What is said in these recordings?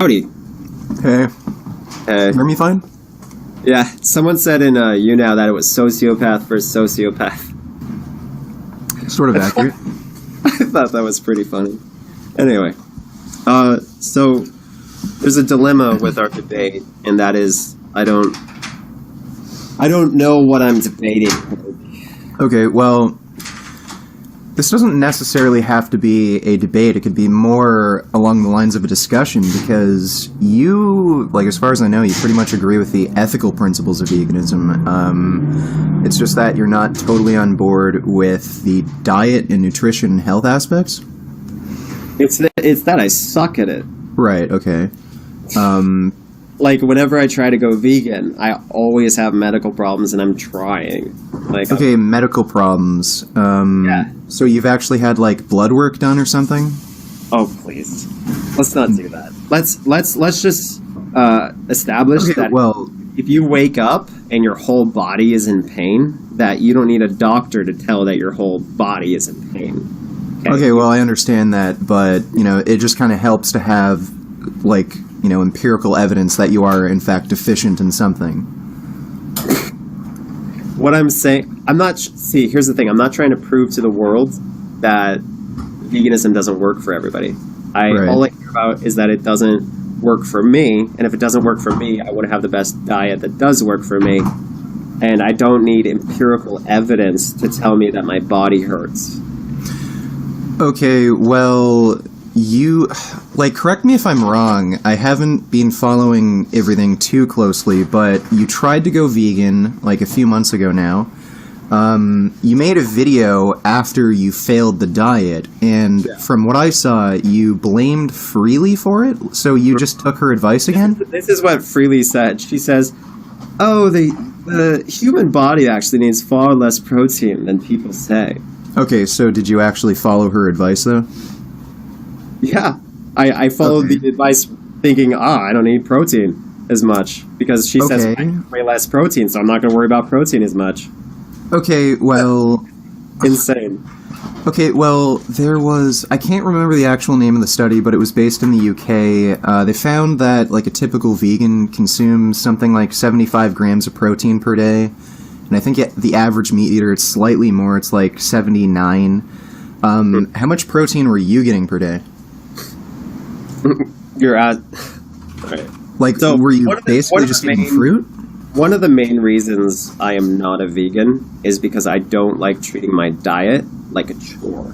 Howdy. Hey. Hey. Hear me fine? Yeah, someone said in YouNow that it was sociopath versus sociopath. Sort of accurate. I thought that was pretty funny. Anyway, so there's a dilemma with our debate, and that is I don't know what I'm debating. Okay, well, this doesn't necessarily have to be a debate. It could be more along the lines of a discussion, because you, like, as far as I know, you pretty much agree with the ethical principles of veganism. It's just that you're not totally on board with the diet and nutrition and health aspects. It's that I suck at it. Right, okay. Like, whenever I try to go vegan, I always have medical problems, and I'm trying. Like, okay, medical problems. Yeah. So you've actually had, like, blood work done or something? Oh, please. Let's not do that. Let's just establish that if you wake up and your whole body is in pain, that you don't need a doctor to tell that your whole body is in pain. Okay, well, I understand that, but, you know, it just kind of helps to have, like, you know, empirical evidence that you are, in fact, deficient in something. What I'm saying, see, here's the thing. I'm not trying to prove to the world that veganism doesn't work for everybody. All I care about is that it doesn't work for me, and if it doesn't work for me, I want to have the best diet that does work for me, and I don't need empirical evidence to tell me that my body hurts. Okay, well, correct me if I'm wrong, I haven't been following everything too closely, but you tried to go vegan, like, a few months ago now. You made a video after you failed the diet, and from what I saw, you blamed Freely for it, so you just took her advice again? This is what Freely said. She says, oh, the human body actually needs far less protein than people say. Okay, so did you actually follow her advice, though? Yeah, I followed the advice thinking, I don't need protein as much, because she says I need way less protein, so I'm not going to worry about protein as much. Okay, well... Insane. Okay, well, there was... I can't remember the actual name of the study, but it was based in the UK. They found that, like, a typical vegan consumes something like 75 grams of protein per day. And I think the average meat eater, it's slightly more. It's like 79. How much protein were you getting per day? You're at... All right. Like, so were you basically just eating fruit? One of the main reasons I am not a vegan is because I don't like treating my diet like a chore.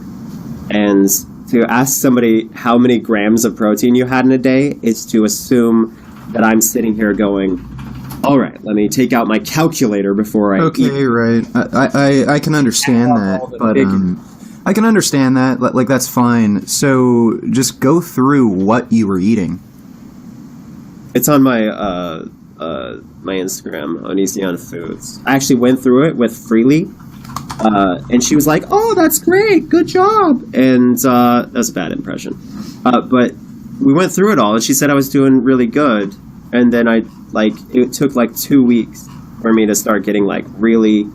And to ask somebody how many grams of protein you had in a day is to assume that I'm sitting here going, all right, let me take out my calculator before I eat. Okay, right. I can understand that, but I can understand that. Like, that's fine. So just go through what you were eating. It's on my my Instagram, ONISION'S Foods. I actually went through it with Freely, and she was like, "Oh, that's great, good job." And that was a bad impression, but we went through it all, and she said I was doing really good. And then it took like 2 weeks for me to start getting like really,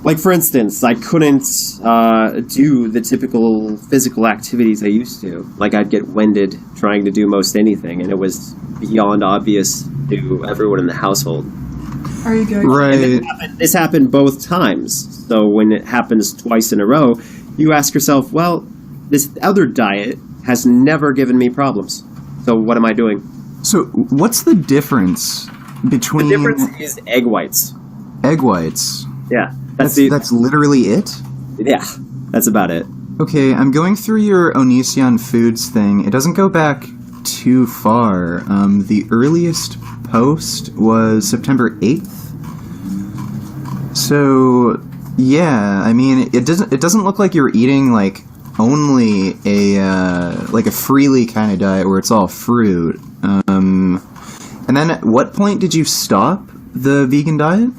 like, for instance, I couldn't do the typical physical activities I used to. Like, I'd get winded trying to do most anything, and it was beyond obvious to everyone in the household. Are you good? Right. This happened both times. So when it happens twice in a row, you ask yourself, well, this other diet has never given me problems. So what am I doing? So what's the difference between... The difference is egg whites. Egg whites? Yeah. That's literally it? Yeah, that's about it. Okay, I'm going through your ONISION'S Foods thing. It doesn't go back too far. The earliest post was September 8th. So, yeah, I mean, it doesn't look like you're eating, like, only a Freely kind of diet where it's all fruit. And then at what point did you stop the vegan diet?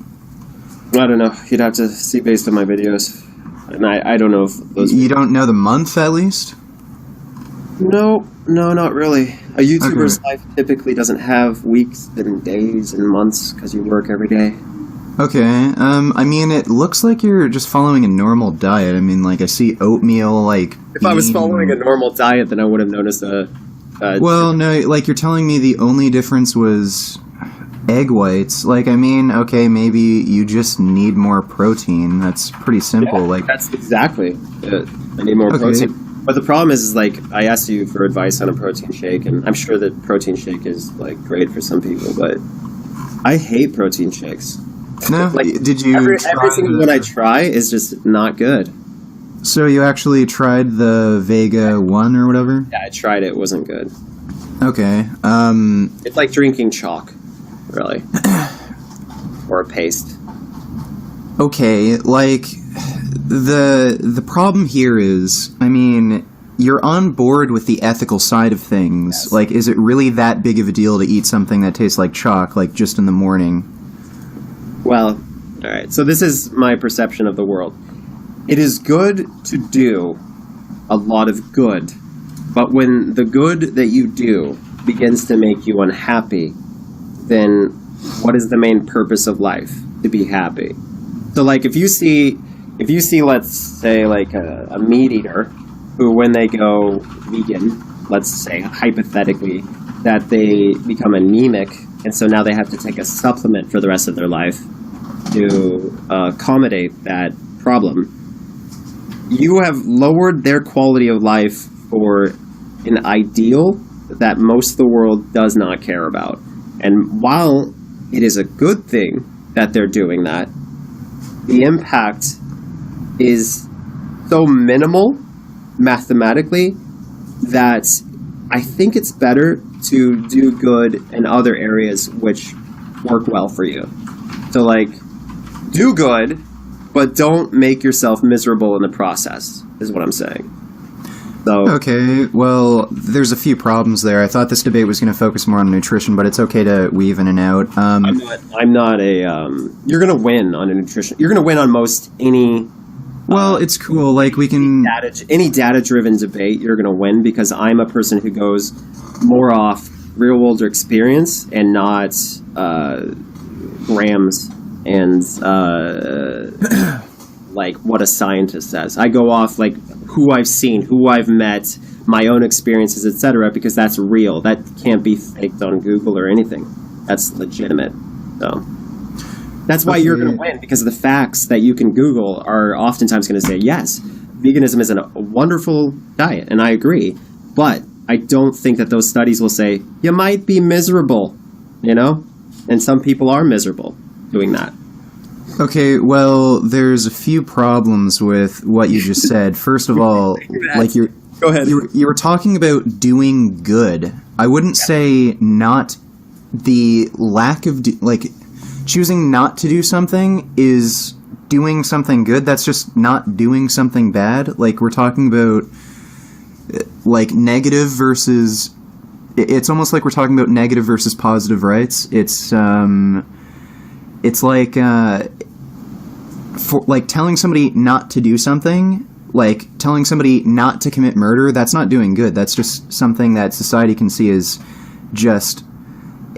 I don't know. You'd have to see based on my videos. And I don't know if those... You don't know the month, at least? No, not really. A YouTuber's life typically doesn't have weeks and days and months because you work every day. Okay, I mean, it looks like you're just following a normal diet. I mean, like, I see oatmeal, like... If I was following a normal diet, then I would have noticed a Well, no, like, you're telling me the only difference was egg whites. Like, I mean, okay, maybe you just need more protein. That's pretty simple. Yeah, like, that's exactly. I need more protein. But the problem is like, I asked you for advice on a protein shake, and I'm sure that protein shake is like great for some people, but I hate protein shakes. No, like, did you? Every single one I try is just not good. So you actually tried the Vega 1 or whatever? Yeah, I tried it. It wasn't good. Okay. It's like drinking chalk, really, or a paste. Okay, like, the problem here is, I mean, you're on board with the ethical side of things. Yes. Like, is it really that big of a deal to eat something that tastes like chalk, like, just in the morning? Well, all right. So this is my perception of the world. It is good to do a lot of good, but when the good that you do begins to make you unhappy, then what is the main purpose of life? To be happy. So, like, if you see, let's say, like a meat eater who, when they go vegan, let's say hypothetically, that they become anemic, and so now they have to take a supplement for the rest of their life to accommodate that problem. You have lowered their quality of life for an ideal that most of the world does not care about. And while it is a good thing that they're doing that, the impact is so minimal mathematically that I think it's better to do good in other areas which work well for you. So, like, do good, but don't make yourself miserable in the process, is what I'm saying. So, Okay, well, there's a few problems there. I thought this debate was going to focus more on nutrition, but it's okay to weave in and out. I'm not a. You're gonna win on a nutrition. You're gonna win on most any. Well, it's cool. Like, we can. Any data-driven debate, you're gonna win because I'm a person who goes more off real-world experience and not grams and like what a scientist says. I go off like who I've seen, who I've met, my own experiences, etc. Because that's real. That can't be faked on Google or anything. That's legitimate. So that's why you're going to win, because the facts that you can Google are oftentimes going to say, yes, veganism is a wonderful diet, and I agree. But I don't think that those studies will say, you might be miserable, you know? And some people are miserable doing that. Okay, well, there's a few problems with what you just said. First of all, like Go ahead. You were talking about doing good. I wouldn't say not the lack of choosing not to do something is doing something good. That's just not doing something bad. Like, we're talking about like negative versus. It's almost like we're talking about negative versus positive rights. It's like for like telling somebody not to do something, like telling somebody not to commit murder. That's not doing good. That's just something that society can see as just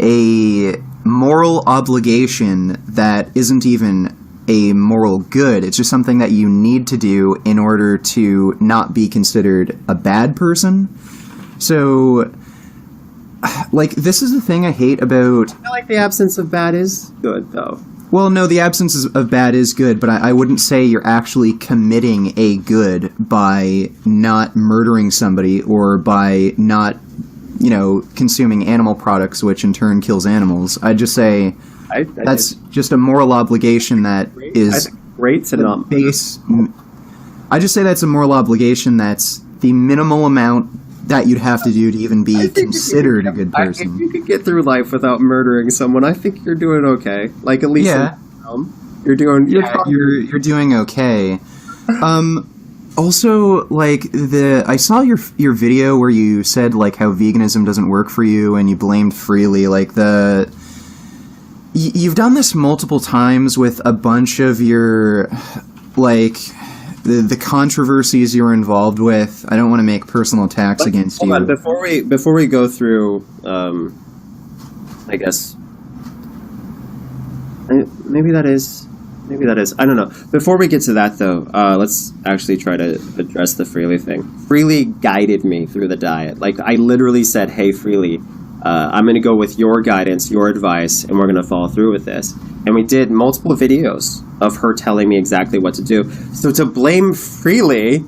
a moral obligation that isn't even a moral good. It's just something that you need to do in order to not be considered a bad person. So, like, this is the thing I hate about... I feel like the absence of bad is good, though. Well, no, the absence of bad is good, but I wouldn't say you're actually committing a good by not murdering somebody or by not, consuming animal products, which in turn kills animals. I'd just say that's just a moral obligation that is great to not base. I just say that's a moral obligation that's the minimal amount that you'd have to do to even be considered a good person. If you could get through life without murdering someone, I think you're doing okay. Like, at least you're doing. You're doing okay. Also, like, I saw your video where you said like how veganism doesn't work for you and you blamed Freely. Like, you've done this multiple times with a bunch of your like. The controversies you were involved with. I don't want to make personal attacks against you. On, before we go through, I guess maybe that is Maybe that is. I don't know. Before we get to that, though, let's actually try to address the Freely thing. Freely guided me through the diet. Like, I literally said, hey, Freely, I'm going to go with your guidance, your advice, and we're going to follow through with this. And we did multiple videos of her telling me exactly what to do. So to blame Freely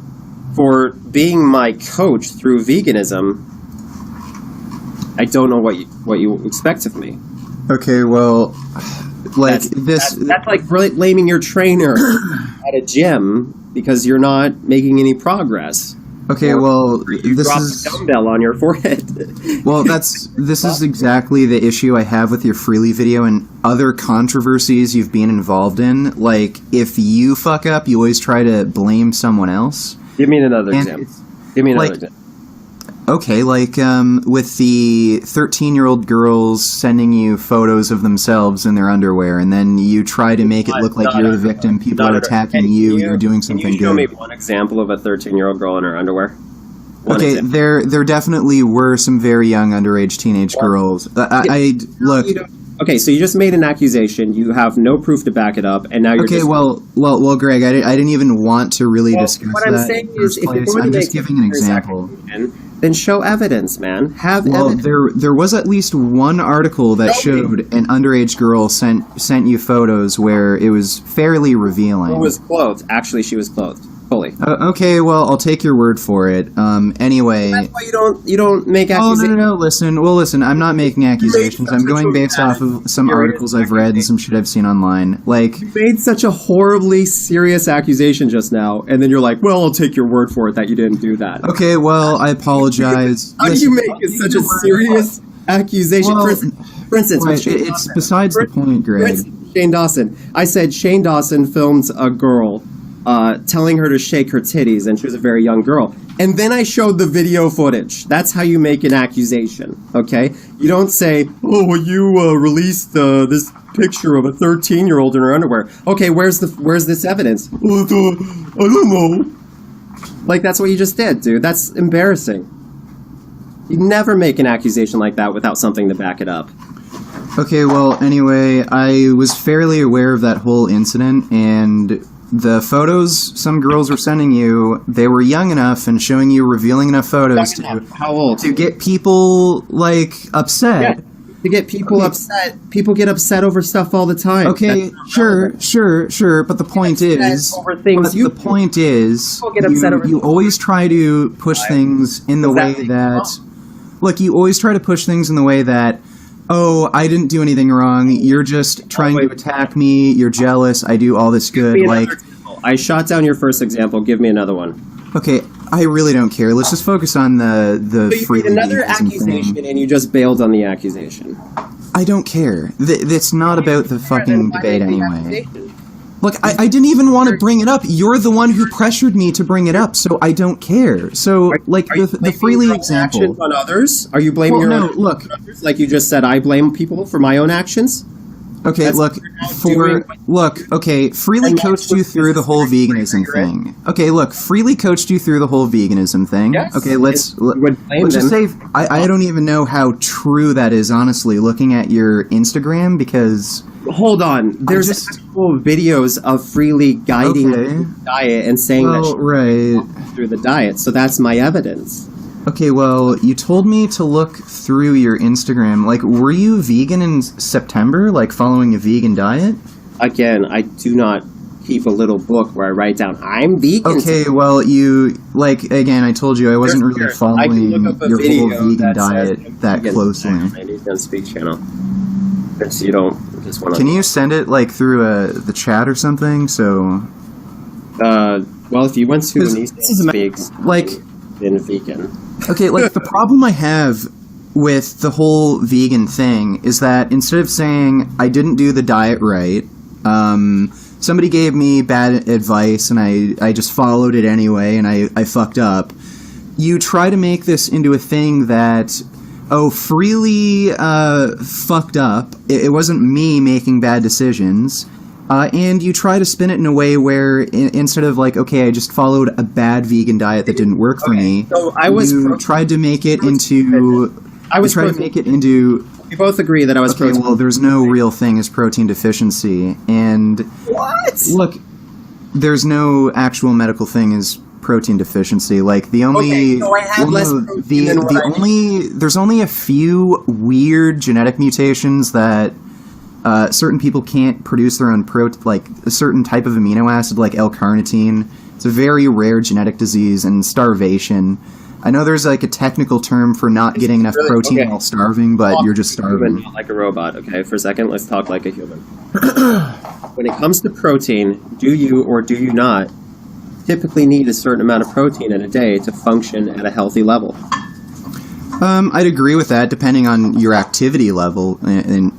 for being my coach through veganism, I don't know what you expect of me. Okay, well, like that's like really blaming your trainer at a gym because you're not making any progress. Okay, well, you this dropped is a dumbbell on your forehead. well, this is exactly the issue I have with your Freely video and other controversies you've been involved in. Like, if you fuck up, you always try to blame someone else. Give me another example. Give me another example. Okay, like with the 13-year-old girls sending you photos of themselves in their underwear, and then you try to make it look like you're the victim, people are attacking you, you're doing something good. Can you show me one example of a 13-year-old girl in her underwear? Okay, there definitely were some very young underage teenage girls. Look. Okay, so you just made an accusation. You have no proof to back it up, and now you're okay. Just... Well, Greg, I didn't even want to really discuss what that. What I'm saying is, if you're going I'm to just giving an example. Then show evidence, man. Have evidence. There was at least one article that showed an underage girl sent you photos where it was fairly revealing. Who was clothed? Actually, she was clothed fully. Okay, well, I'll take your word for it. Anyway, that's why you don't make accusations. Oh no, listen. I'm not making accusations. I'm going based off of some articles I've read and some shit I've seen online. Like, you made such a horribly serious accusation just now, and then you're like, "Well, I'll take your word for it that you didn't do that." Okay, well, I apologize. How do you make such a serious accusation? Well, for instance, it's besides the point, Greg. Shane Dawson. I said Shane Dawson filmed a girl telling her to shake her titties, and she was a very young girl. And then I showed the video footage. That's how you make an accusation, okay? You don't say, oh, well, you released this picture of a 13-year-old in her underwear. Okay, where's this evidence? I don't know. Like, that's what you just did, dude. That's embarrassing. You never make an accusation like that without something to back it up. Okay, well, anyway, I was fairly aware of that whole incident, and the photos some girls were sending you, they were young enough and showing you revealing enough photos to get people, like, upset. Yeah, to get people upset. People get upset over stuff all the time. Okay, sure, but the point is, you always try to push things in the way that, look, you always try to push things in the way that, oh, I didn't do anything wrong. You're just trying to attack me. You're jealous. I do all this good. Like, I shot down your first example. Give me another one. Okay, I really don't care. Let's just focus on the free. Another accusation, and you just bailed on the accusation. I don't care. It's not about the fucking debate anyway. Look, I didn't even want to bring it up. You're the one who pressured me to bring it up, so I don't care. So, like, the Freely example. On others? Are you blaming your own look, on others? Like you just said, I blame people for my own actions? Okay, Freely coached you through the whole veganism thing. Okay, look, Freely coached you through the whole veganism thing. Yes, okay, let's just say, I don't even know how true that is, honestly, looking at your Instagram, because... Hold on, there's actual videos of Freely guiding the diet and saying through the diet, so that's my evidence. Okay, well, you told me to look through your Instagram. Like, were you vegan in September, like following a vegan diet? Again, I do not keep a little book where I write down, I'm vegan. Okay, well, again, I told you I wasn't really following your whole vegan diet that closely. On Speak channel. So you don't just want to... Can you send it, like, through the chat or something, so... well, if you went to ONISION'S Speaks, like... been vegan. Okay, like, the problem I have with the whole vegan thing is that instead of saying, I didn't do the diet right, somebody gave me bad advice and I just followed it anyway and I fucked up, you try to make this into a thing that, Freely fucked up, it wasn't me making bad decisions, and you try to spin it in a way where instead of like, okay, I just followed a bad vegan diet that didn't work for me, so you tried to make it into... We both agree that I was Okay, protein. well, there's no real thing as protein deficiency, and What? look, there's no actual medical thing as protein deficiency. Like the only, Okay, so I had less protein than what I there's only a few weird genetic mutations that certain people can't produce their own like a certain type of amino acid, like L-carnitine. It's a very rare genetic disease, and starvation. I know there's like a technical term for not getting enough protein while starving, but you're just starving. Not like a robot, okay? For a second, let's talk like a human. When it comes to protein, do you or do you not typically need a certain amount of protein in a day to function at a healthy level? I'd agree with that, depending on your activity level. And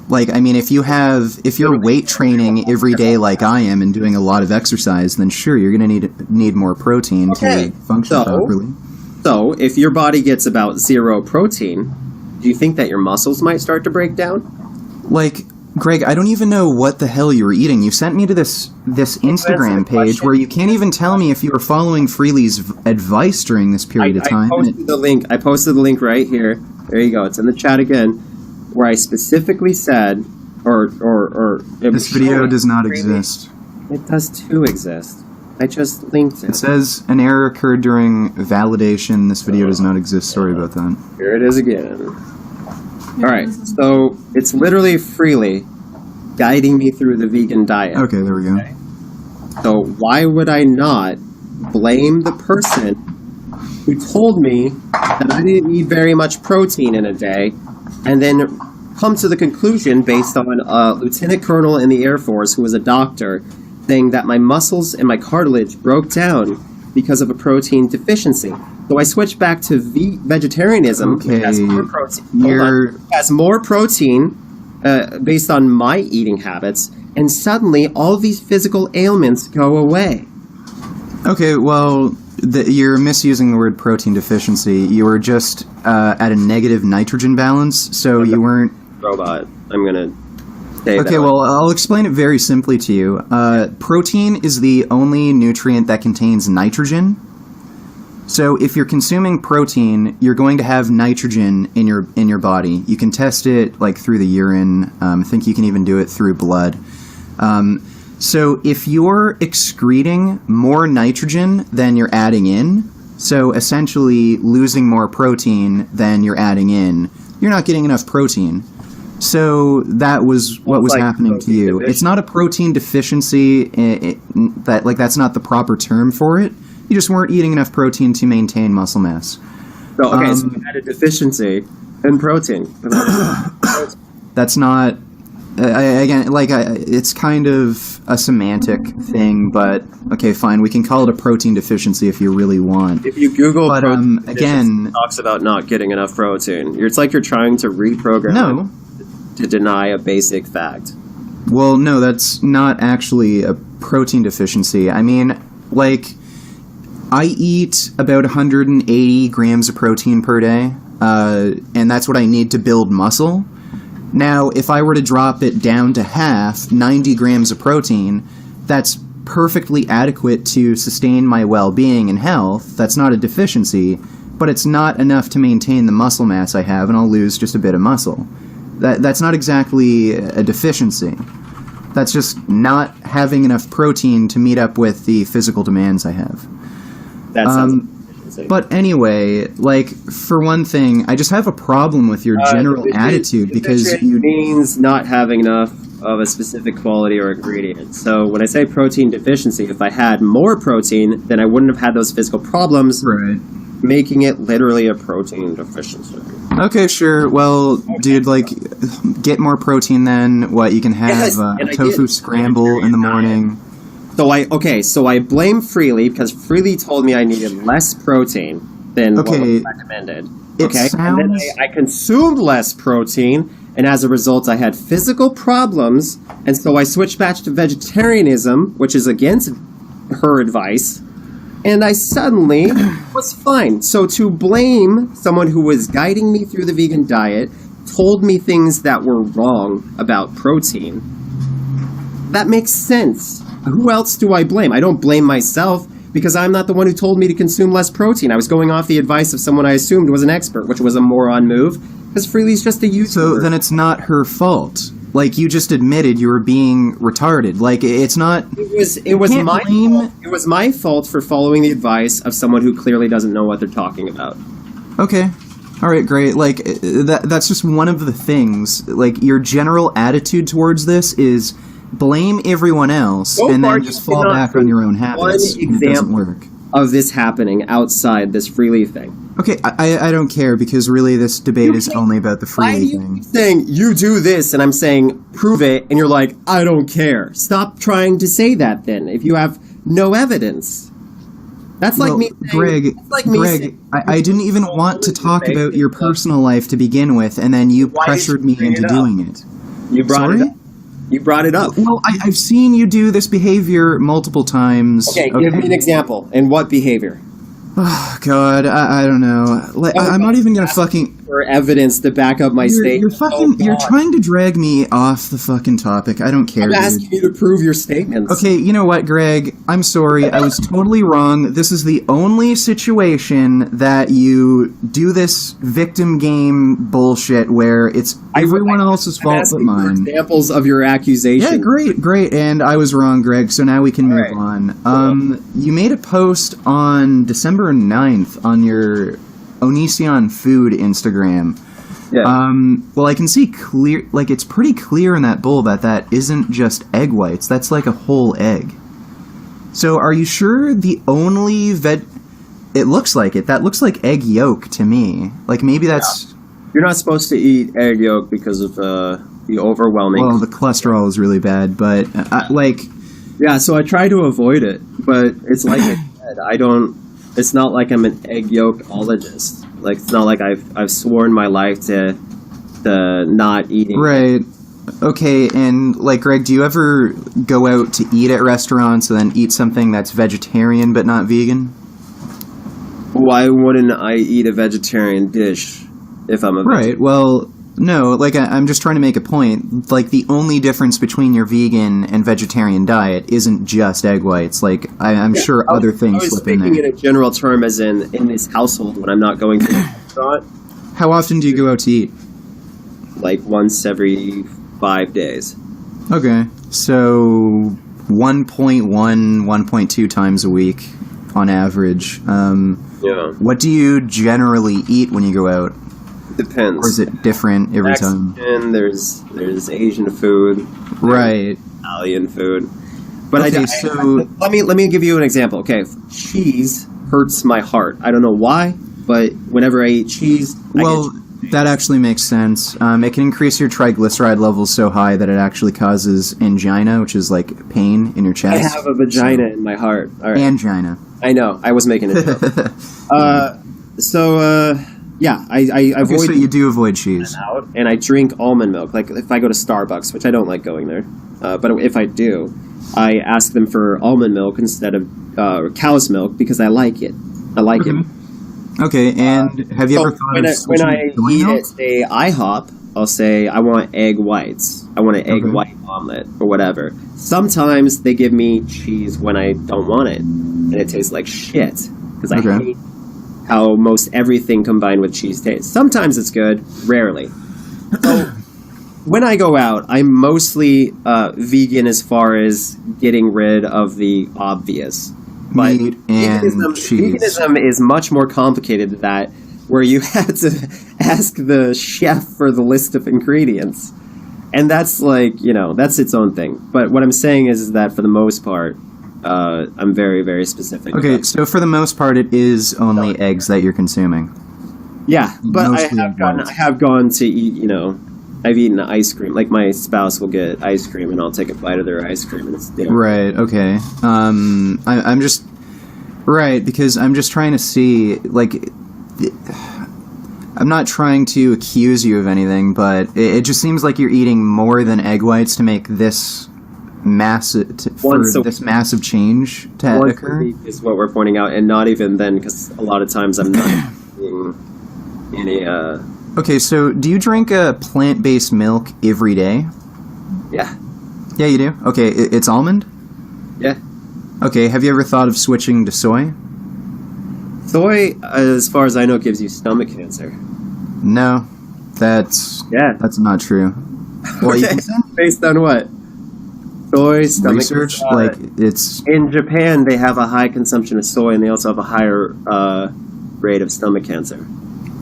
like, I mean, if you're weight training every day like I am and doing a lot of exercise, then sure, you're going to need more protein to function properly. So, if your body gets about 0 protein, do you think that your muscles might start to break down? Like, Greg, I don't even know what the hell you were eating. You sent me to this Instagram page where you can't even tell me if you were following Freely's advice during this period of time. I posted the link right here. There you go. It's in the chat again, where I specifically said, this video does not exist. It does too exist. I just linked it. It says an error occurred during validation. This video does not exist. Sorry about that. Here it is again. Alright, so it's literally Freely guiding me through the vegan diet. Okay, there we go. Okay? So why would I not blame the person who told me that I didn't need very much protein in a day, and then come to the conclusion based on a lieutenant colonel in the Air Force who was a doctor saying that my muscles and my cartilage broke down because of a protein deficiency. So I switched back to vegetarianism, which has more protein. Has more protein based on my eating habits, and suddenly all these physical ailments go away. Okay, well, you're misusing the word protein deficiency. You were just at a negative nitrogen balance, so you weren't... Robot. I'm gonna say okay, well, I'll explain it very simply to you. Protein is the only nutrient that contains nitrogen. So if you're consuming protein, you're going to have nitrogen in your body. You can test it like through the urine. I think you can even do it through blood. So if you're excreting more nitrogen than you're adding in, so essentially losing more protein than you're adding in, you're not getting enough protein. So that was what was happening to you. It's not a protein deficiency. That's not the proper term for it. You just weren't eating enough protein to maintain muscle mass. So, okay, so you had a deficiency in protein. That's not... it's kind of a semantic thing, but okay, fine. We can call it a protein deficiency if you really want. If you Google protein again, it talks about not getting enough protein. It's like you're trying to reprogram to deny a basic fact. Well, no, that's not actually a protein deficiency. I mean, like, I eat about 180 grams of protein per day, and that's what I need to build muscle. Now, if I were to drop it down to half, 90 grams of protein, that's perfectly adequate to sustain my well-being and health. That's not a deficiency, but it's not enough to maintain the muscle mass I have, and I'll lose just a bit of muscle. That's not exactly a deficiency. That's just not having enough protein to meet up with the physical demands I have. That sounds like a deficiency. But anyway, like, for one thing, I just have a problem with your general attitude because you... means not having enough of a specific quality or ingredient. So when I say protein deficiency, if I had more protein, then I wouldn't have had those physical problems, right, making it literally a protein deficiency. Okay, sure. Well, dude, like, get more protein then. What, you can have a tofu scramble in the morning. So I blame Freely because Freely told me I needed less protein than what was recommended. Okay, and then I consumed less protein, and as a result, I had physical problems, and so I switched back to vegetarianism, which is against her advice, and I suddenly was fine. So to blame someone who was guiding me through the vegan diet, told me things that were wrong about protein, that makes sense. Who else do I blame? I don't blame myself because I'm not the one who told me to consume less protein. I was going off the advice of someone I assumed was an expert, which was a moron move Because Freely's just a YouTuber. So then it's not her fault. Like, you just admitted you were being retarded. Like, it's not... It was my fault for following the advice of someone who clearly doesn't know what they're talking about. Okay. All right, great. Like, that's just one of the things. Like, your general attitude towards this is blame everyone else and then just fall back on your own habits. One example it doesn't work. Of this happening outside this Freely thing. Okay, I don't care, because really this debate is only about the Freely thing. You're saying, you do this, and I'm saying, prove it, and you're like, I don't care. Stop trying to say that, then, if you have no evidence. That's like me saying... Greg, I didn't even want to talk about your personal life to begin with, and then you pressured me into doing it. You brought it up. You brought it up. Well, I've seen you do this behavior multiple times. Okay, give me an example. And what behavior? Oh, God, I don't know. Like, I'm not even gonna fucking... For evidence to back up my statement. You're trying to drag me off the fucking topic. I don't care, I'm asking you to prove your statements. Okay, you know what, Greg? I'm sorry. I was totally wrong. This is the only situation that you do this victim game bullshit where it's everyone else's fault but mine. Examples of your accusation. Yeah, great. And I was wrong, Greg, so now we can move on. You made a post on December 9th on your ONISION'S food Instagram. Yeah. Well, I can see clear, like, it's pretty clear in that bowl that isn't just egg whites. That's like a whole egg. So are you sure the only it looks like it. That looks like egg yolk to me. Like, maybe that's... You're not supposed to eat egg yolk because of the overwhelming... Well, the cholesterol is really bad, but, like... Yeah, so I try to avoid it, but it's like I said, it's not like I'm an egg yolkologist. Like, it's not like I've sworn my life to not eating. Right. Okay, and, like, Greg, do you ever go out to eat at restaurants and then eat something that's vegetarian but not vegan? Why wouldn't I eat a vegetarian dish if I'm a vegetarian? Right, well... No, like, I'm just trying to make a point. Like, the only difference between your vegan and vegetarian diet isn't just egg whites. Like, I'm sure other things slip in there. I was speaking in a general term, as in this household, when I'm not going to the restaurant. How often do you go out to eat? Like, once every 5 days. Okay, so 1.1, 1.2 times a week on average. Yeah. What do you generally eat when you go out? Depends. Or is it different every time? There's Asian food, right? Italian food, but okay, let me give you an example. Okay, cheese hurts my heart. I don't know why, but whenever I eat cheese, that actually makes sense. It can increase your triglyceride levels so high that it actually causes angina, which is like pain in your chest. I have a vagina in my heart. All right. Angina. I know. I was making it. Yeah, I avoid. So you do avoid cheese, and I drink almond milk. Like, if I go to Starbucks, which I don't like going there, but if I do, I ask them for almond milk instead of cow's milk because I like it. I like it. Okay, and have you ever thought of when I eat at, say, IHOP, I'll say I want egg whites. I want an egg white omelet or whatever. Sometimes they give me cheese when I don't want it, and it tastes like shit because I hate how most everything combined with cheese tastes. Sometimes it's good, rarely. So when I go out, I'm mostly vegan as far as getting rid of the obvious. But meat and cheese. Veganism is much more complicated than that, where you have to ask the chef for the list of ingredients. And that's that's its own thing. But what I'm saying is that for the most part, I'm very, very specific. Okay, so for the most part, it is only eggs that you're consuming. Yeah, but I have gone to eat, I've eaten ice cream. Like, my spouse will get ice cream, and I'll take a bite of their ice cream, and it's different. Right, okay. I'm just... Right, because I'm just trying to see, like... I'm not trying to accuse you of anything, but it just seems like you're eating more than egg whites to make this massive change to occur. Is what we're pointing out, and not even then, because a lot of times I'm not eating any. Okay, so do you drink plant-based milk every day? Yeah. Yeah, you do. Okay, it's almond. Yeah. Okay, have you ever thought of switching to soy? Soy, as far as I know, gives you stomach cancer. No. That's Yeah. that's not true. Well, you can send Based on what? Soy, stomach research. cancer. Like it's In Japan, they have a high consumption of soy, and they also have a higher rate of stomach cancer.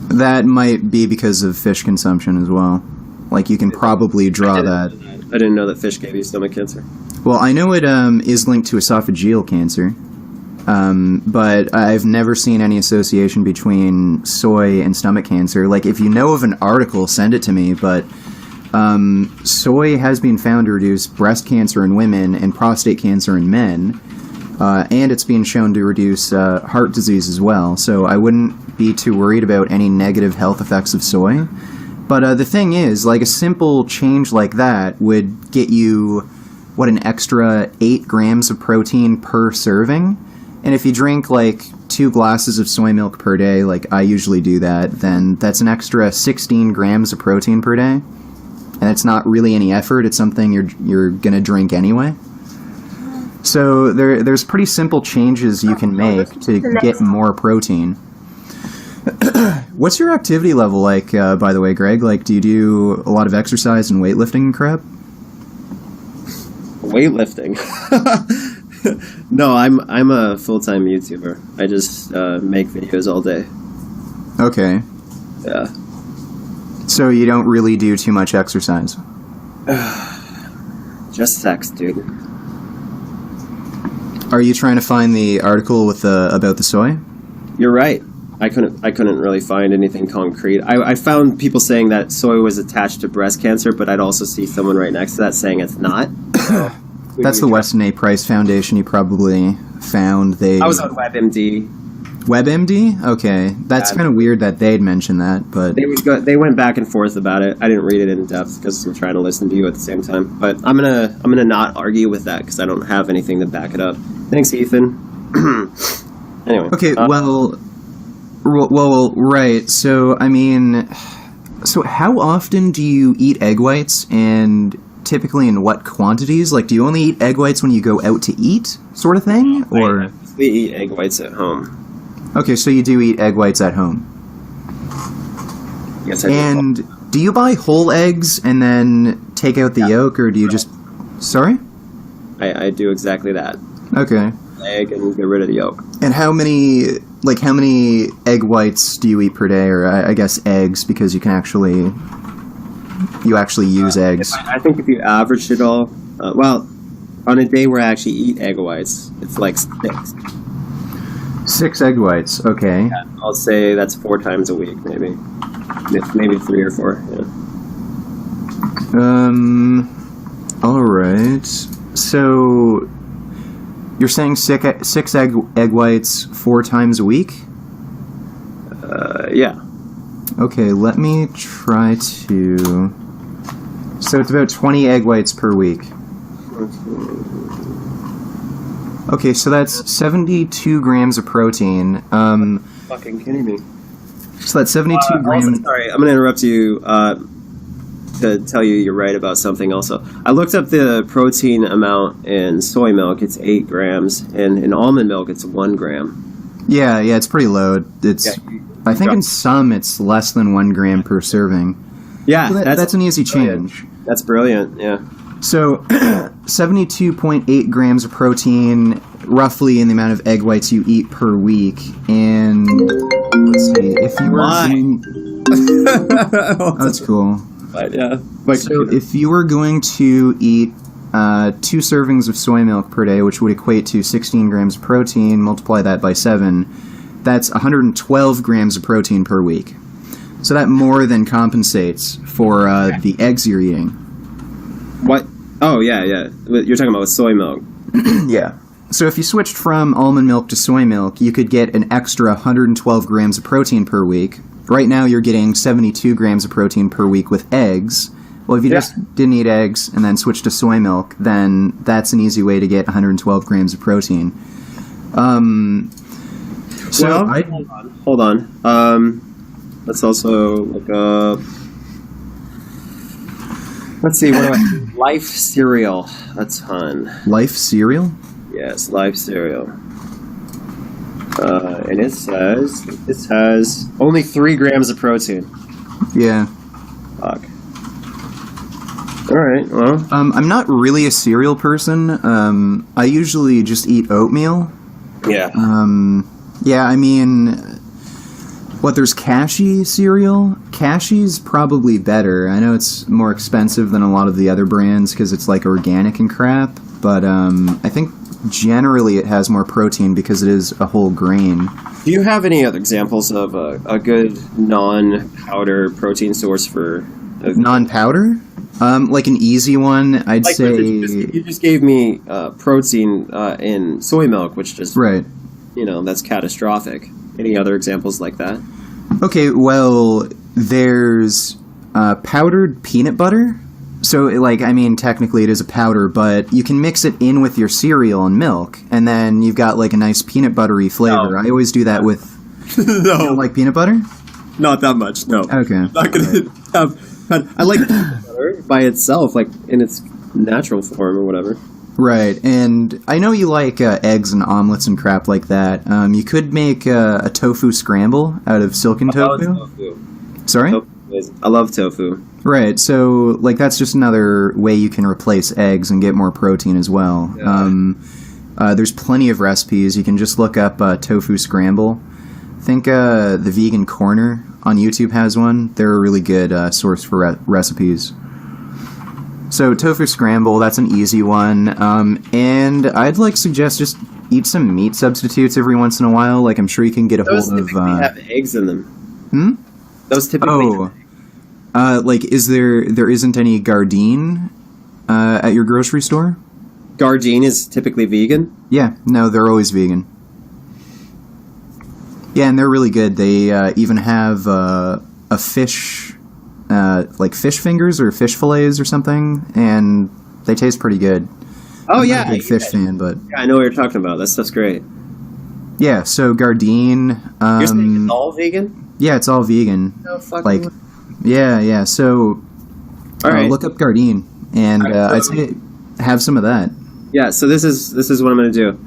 that might be because of fish consumption as well. Like you can probably draw that. I didn't know that fish gave you stomach cancer. Well, I know it is linked to esophageal cancer, but I've never seen any association between soy and stomach cancer. Like, if you know of an article, send it to me, but soy has been found to reduce breast cancer in women and prostate cancer in men, and it's been shown to reduce heart disease as well, so I wouldn't be too worried about any negative health effects of soy. But the thing is, like, a simple change like that would get you, what, an extra 8 grams of protein per serving? And if you drink, like, 2 glasses of soy milk per day, like I usually do that, then that's an extra 16 grams of protein per day. And it's not really any effort, it's something you're going to drink anyway. So there's pretty simple changes you can make to get more protein. What's your activity level like, by the way, Greg? Like, do you do a lot of exercise and weightlifting and crap? Weightlifting? No, I'm a full-time YouTuber. I just make videos all day. Okay. Yeah. So you don't really do too much exercise? Just sex, dude. Are you trying to find the article with about the soy? You're right. I couldn't really find anything concrete. I found people saying that soy was attached to breast cancer, but I'd also see someone right next to that saying it's not. That's the Weston A. Price Foundation you probably found. I was on WebMD. WebMD? Okay. That's kind of weird that they'd mention that, but... They went back and forth about it. I didn't read it in depth because I'm trying to listen to you at the same time. But I'm gonna not argue with that because I don't have anything to back it up. Thanks, Ethan. Anyway. Okay, well, right. So, I mean... So how often do you eat egg whites, and typically in what quantities? Like, do you only eat egg whites when you go out to eat, sort of thing? Or we eat egg whites at home. Okay, so you do eat egg whites at home. Yes, I do. And do you buy whole eggs and then take out the yolk, or do you just... Sorry? I do exactly that. Okay. Egg and get rid of the yolk. And how many egg whites do you eat per day, or I guess eggs, because you actually use eggs? I think if you averaged it all, on a day where I actually eat egg whites, it's like 6. 6 egg whites, okay. Yeah, I'll say that's 4 times a week, maybe 3 or 4. Yeah. All right. So you're saying 6 egg whites 4 times a week? Yeah. Okay, let me try to... So it's about 20 egg whites per week. Okay, so that's 72 grams of protein. Fucking kidding me. So that's 72 grams... Also, sorry, I'm going to interrupt you to tell you you're right about something also. I looked up the protein amount in soy milk. It's 8 grams. And in almond milk, it's 1 gram. Yeah, it's pretty low. I think in some it's less than 1 gram per serving. Yeah, so that's an easy change. That's brilliant, yeah. So, 72.8 grams of protein, roughly in the amount of egg whites you eat per week. And, let's see, if you were doing... Oh, that's cool. But, yeah. So, if you were going to eat 2 servings of soy milk per day, which would equate to 16 grams of protein, multiply that by 7, that's 112 grams of protein per week. So that more than compensates for the eggs you're eating. What? Oh, yeah. You're talking about with soy milk. Yeah. So if you switched from almond milk to soy milk, you could get an extra 112 grams of protein per week. Right now you're getting 72 grams of protein per week with eggs. Well, if you just didn't eat eggs and then switched to soy milk, then that's an easy way to get 112 grams of protein. Hold on. Let's also look up... Let's see, what do I do? Life cereal. A ton. Life cereal? Yes, Life cereal. And it says only 3 grams of protein. Yeah. All right. Well, I'm not really a cereal person. I usually just eat oatmeal. yeah. Yeah, I mean, there's Cashy cereal. Cashy's probably better. I know it's more expensive than a lot of the other brands because it's like organic and crap, but I think generally it has more protein because it is a whole grain. Do you have any other examples of a good non-powder protein source for Non-powder? Like an easy one, I'd like say... You just gave me protein in soy milk, which just, Right. That's catastrophic. Any other examples like that? Okay, well, there's powdered peanut butter. So, technically it is a powder, but you can mix it in with your cereal and milk, and then you've got, like, a nice peanut buttery flavor. No. I always do that with... No. You don't like peanut butter? Not that much, no. Okay. I'm not going to have... I like peanut butter by itself, like, in its natural form or whatever. Right, and I know you like eggs and omelets and crap like that. You could make a tofu scramble out of silken tofu. Tofu. Sorry? I love tofu. Right, so that's just another way you can replace eggs and get more protein as well. Yeah. There's plenty of recipes. You can just look up tofu scramble. I think the Vegan Corner on YouTube has one. They're a really good source for recipes. So tofu scramble, that's an easy one. And I'd suggest just eat some meat substitutes every once in a while. Like, I'm sure you can get a Those hold of... typically have eggs in them. Hmm? Those typically... there isn't any Gardein at your grocery store? Gardein is typically vegan? Yeah, no, they're always vegan. Yeah, and they're really good. They even have a fish, like fish fingers or fish fillets or something, and they taste pretty good. Oh, I'm yeah. not a big fish fan, but... Yeah, I know what you're talking about. That stuff's great. Yeah, so Gardein... You're saying it's all vegan? Yeah, it's all vegan. No fucking way. Yeah, so... All right. Look up Gardein, and I'd say have some of that. Yeah, so this is what I'm going to do.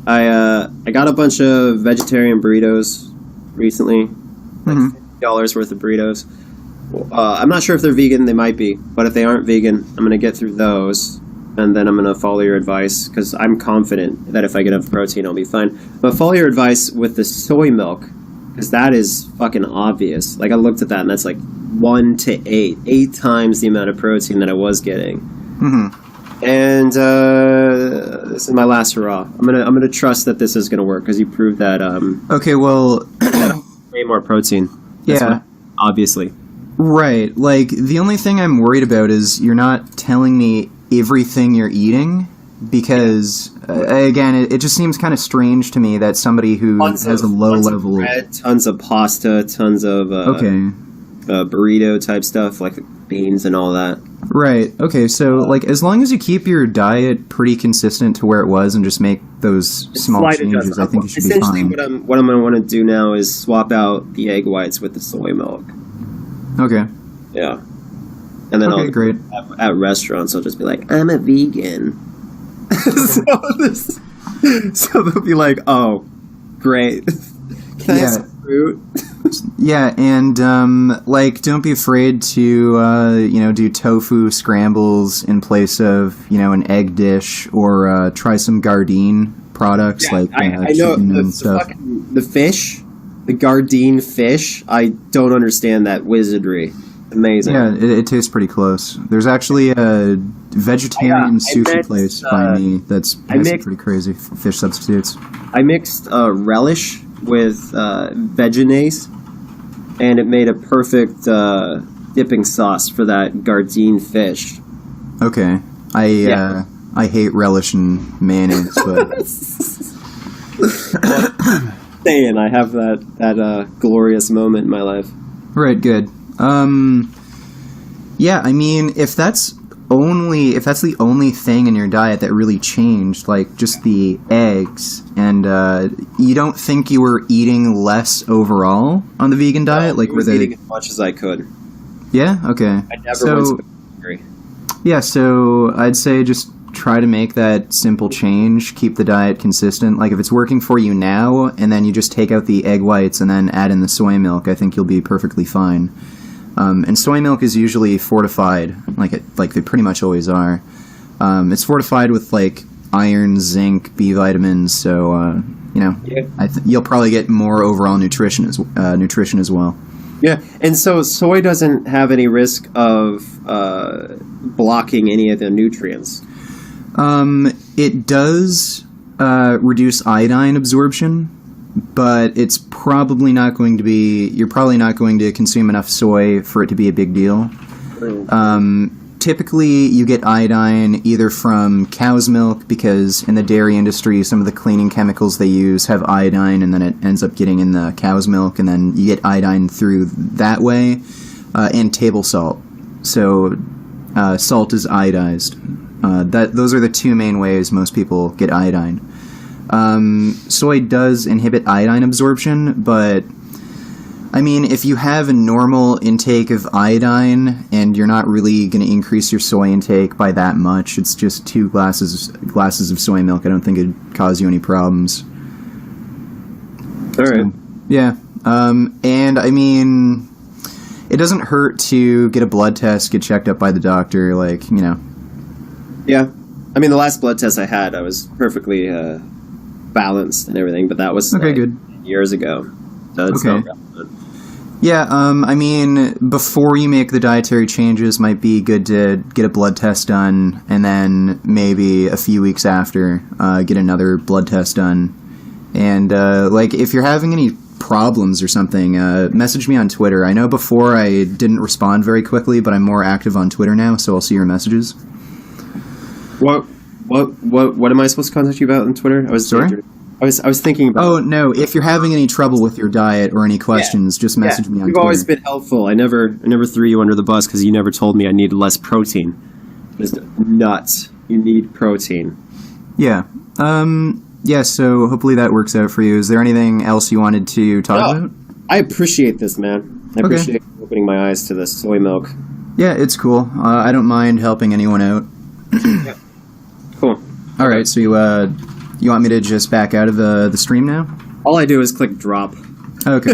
I got a bunch of vegetarian burritos recently. Like $50 worth of burritos. I'm not sure if they're vegan. They might be. But if they aren't vegan, I'm going to get through those. And then I'm going to follow your advice, because I'm confident that if I get enough protein, I'll be fine. But follow your advice with the soy milk, because that is fucking obvious. Like, I looked at that, and that's like 1 to 8. 8 times the amount of protein that I was getting. Mm-hmm. And this is my last hurrah. I'm gonna trust that this is gonna work, because you proved that. Okay, well... way more protein. That's yeah. Obviously. Right. Like, the only thing I'm worried about is you're not telling me everything you're eating, because again, it just seems kind of strange to me that somebody who has a low level bread, tons of pasta, tons of burrito type stuff like beans and all that. Right. Okay, so as long as you keep your diet pretty consistent to where it was and just make those small changes, I think you should be fine. What I'm going to want to do now is swap out the egg whites with the soy milk. Okay. Yeah. And then great. At restaurants, I'll just be like, I'm a vegan. so they'll be like, oh, great. Can I have some fruit? Yeah, and don't be afraid to do tofu scrambles in place of an egg dish, or try some Gardein products I know the fish, the Gardein fish. I don't understand that wizardry. Amazing. Yeah, it tastes pretty close. There's actually a vegetarian sushi place by me that's pretty crazy fish substitutes. I mixed relish with vegenaise, and it made a perfect dipping sauce for that Gardein fish. Okay. I hate relish and mayonnaise, but... Saying I have that glorious moment in my life. Right, good. Yeah, I mean, if that's the only thing in your diet that really changed, like just the eggs, and you don't think you were eating less overall on the vegan diet? I was eating as much as I could. Yeah? Okay. I never went hungry. Yeah, so I'd say just try to make that simple change, keep the diet consistent. Like, if it's working for you now, and then you just take out the egg whites and then add in the soy milk, I think you'll be perfectly fine. And soy milk is usually fortified, like they pretty much always are. It's fortified with like iron, zinc, B vitamins, so you'll probably get more overall nutrition as well. Yeah, and so soy doesn't have any risk of blocking any of the nutrients. It does reduce iodine absorption, but it's probably not going to be. You're probably not going to consume enough soy for it to be a big deal. Typically, you get iodine either from cow's milk, because in the dairy industry, some of the cleaning chemicals they use have iodine, and then it ends up getting in the cow's milk, and then you get iodine through that way, and table salt. So, salt is iodized. Those are the two main ways most people get iodine. Soy does inhibit iodine absorption, but I mean, if you have a normal intake of iodine and you're not really going to increase your soy intake by that much, it's just 2 glasses of soy milk. I don't think it'd cause you any problems. All right. So, yeah. And I mean, it doesn't hurt to get a blood test, get checked up by the doctor, Yeah. I mean, the last blood test I had, I was perfectly balanced and everything, but that was good. years ago. So it's not relevant. Yeah, I mean, before you make the dietary changes, might be good to get a blood test done, and then maybe a few weeks after, get another blood test done. And, if you're having any problems or something, message me on Twitter. I know before I didn't respond very quickly, but I'm more active on Twitter now, so I'll see your messages. What am I supposed to contact you about on Twitter? Sorry? I was thinking about... Oh, no, if you're having any trouble with your diet or any questions, just message me on Twitter. You've always been helpful. I never threw you under the bus because you never told me I needed less protein. It's nuts. You need protein. Yeah. So hopefully that works out for you. Is there anything else you wanted to talk about? I appreciate this, man. I appreciate opening my eyes to this soy milk. Yeah, it's cool. I don't mind helping anyone out. Yeah. Cool. All right, so you want me to just back out of the stream now? All I do is click drop. Okay.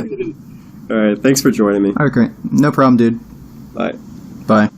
All right, thanks for joining me. Okay, no problem, dude. Bye. Bye.